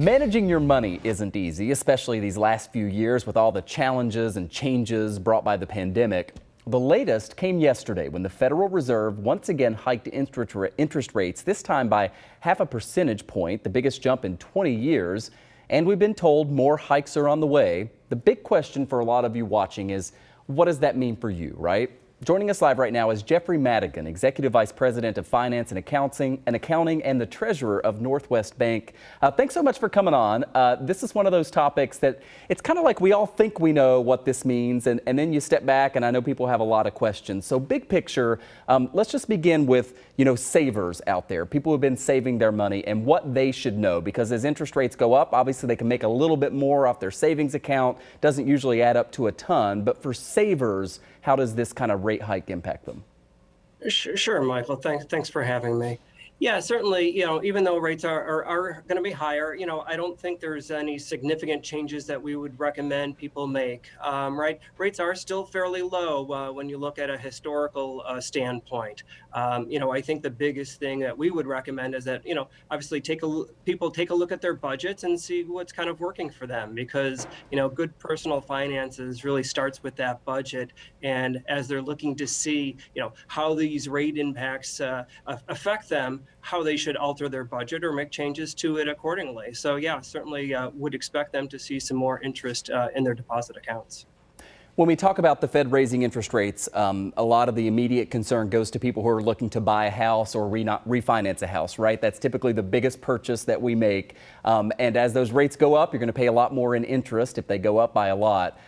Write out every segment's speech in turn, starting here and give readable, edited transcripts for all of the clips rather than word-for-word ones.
Managing your money isn't easy, especially these last few years with all the challenges and changes brought by the pandemic. The latest came yesterday when the Federal Reserve once again hiked interest rates, this time by half a percentage point, the biggest jump in 20 years. And we've been told more hikes are on the way. The big question for a lot of you watching is, what does that mean for you, right? Joining us live right now is Jeffrey Maddigan, Executive Vice President of Finance and Accounting and the Treasurer of Northwest Bank. Thanks so much for coming on. This is one of those topics that it's kind of like we all think we know what this means, and then you step back, and I know people have a lot of questions. So big picture, let's just begin with, savers out there, people who've been saving their money and what they should know, because as interest rates go up, obviously they can make a little bit more off their savings account. Doesn't usually add up to a ton, but for savers, how does this kind of rate hike impact them? Sure, Michael. Thanks for having me. Yeah, certainly, even though rates are going to be higher, I don't think there's any significant changes that we would recommend people make, right? Rates are still fairly low when you look at a historical standpoint. I think the biggest thing that we would recommend is that, obviously people take a look at their budgets and see what's kind of working for them, because, good personal finances really starts with that budget. And as they're looking to see, how these rate impacts affect them, how they should alter their budget or make changes to it accordingly. So yeah, certainly would expect them to see some more interest in their deposit accounts. When we talk about the Fed raising interest rates, a lot of the immediate concern goes to people who are looking to buy a house or refinance a house, right? That's typically the biggest purchase that we make. And as those rates go up, you're going to pay a lot more in interest if they go up by a lot.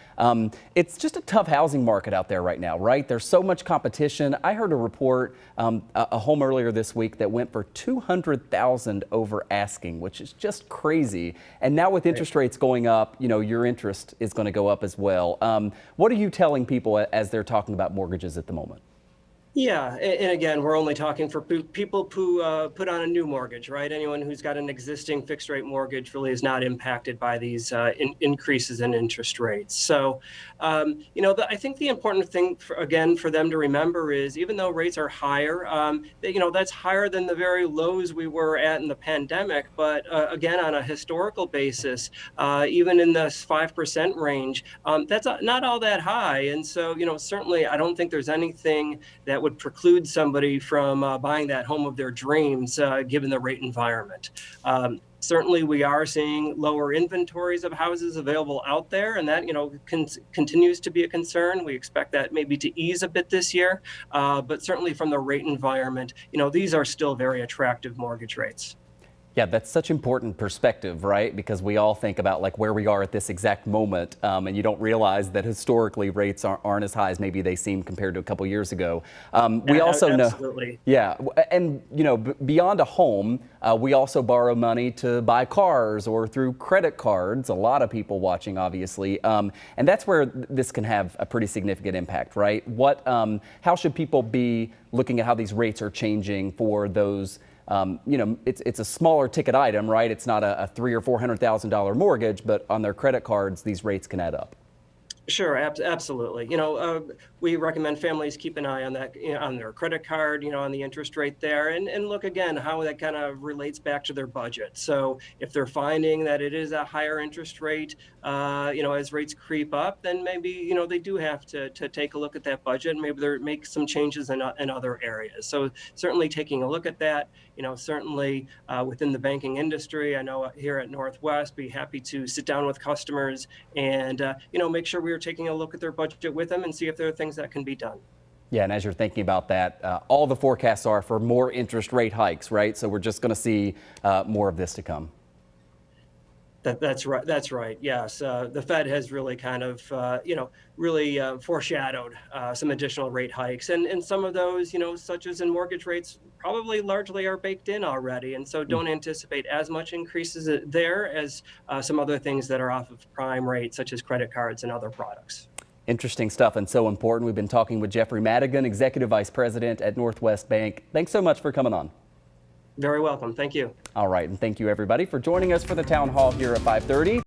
It's just a tough housing market out there right now, right? There's so much competition. I heard a report, a home earlier this week that went for $200,000 over asking, which is just crazy. And now with interest rates going up, your interest is going to go up as well. What are you telling people as they're talking about mortgages at the moment? Yeah, and again, we're only talking for people who put on a new mortgage, right? Anyone who's got an existing fixed rate mortgage really is not impacted by these increases in interest rates. So, I think the important thing, for them to remember is, even though rates are higher, that's higher than the very lows we were at in the pandemic. But again, on a historical basis, even in the 5% range, that's not all that high. And so, certainly I don't think there's anything that would preclude somebody from buying that home of their dreams, given the rate environment. Certainly, we are seeing lower inventories of houses available out there, and that continues to be a concern. We expect that maybe to ease a bit this year, but certainly from the rate environment, these are still very attractive mortgage rates. Yeah, that's such important perspective, right? Because we all think about like where we are at this exact moment, and you don't realize that historically rates aren't as high as maybe they seem compared to a couple years ago. We also Absolutely. know, yeah, and beyond a home, we also borrow money to buy cars or through credit cards. A lot of people watching, obviously, and that's where this can have a pretty significant impact, right? How should people be looking at how these rates are changing for those? It's a smaller ticket item, right? It's not a $300,000 or $400,000 mortgage, but on their credit cards, these rates can add up. Sure, absolutely. We recommend families keep an eye on that, on their credit card, on the interest rate there, and look again how that kind of relates back to their budget. So if they're finding that it is a higher interest rate, as rates creep up, then maybe, they do have to take a look at that budget, and maybe they make some changes in other areas. So certainly taking a look at that, certainly within the banking industry, I know here at Northwest, be happy to sit down with customers and, make sure we are taking a look at their budget with them and see if there are things that can be done. Yeah, and as you're thinking about that, all the forecasts are for more interest rate hikes, right? So we're just going to see more of this to come. That's right. That's right. Yes. The Fed has really kind of, foreshadowed some additional rate hikes. And some of those, such as in mortgage rates, probably largely are baked in already. And so don't anticipate as much increases there as some other things that are off of prime rate, such as credit cards and other products. Interesting stuff and so important. We've been talking with Jeffrey Maddigan, Executive Vice President at Northwest Bank. Thanks so much for coming on. Very welcome. Thank you. All right. And thank you, everybody, for joining us for the Town Hall here at 5:30.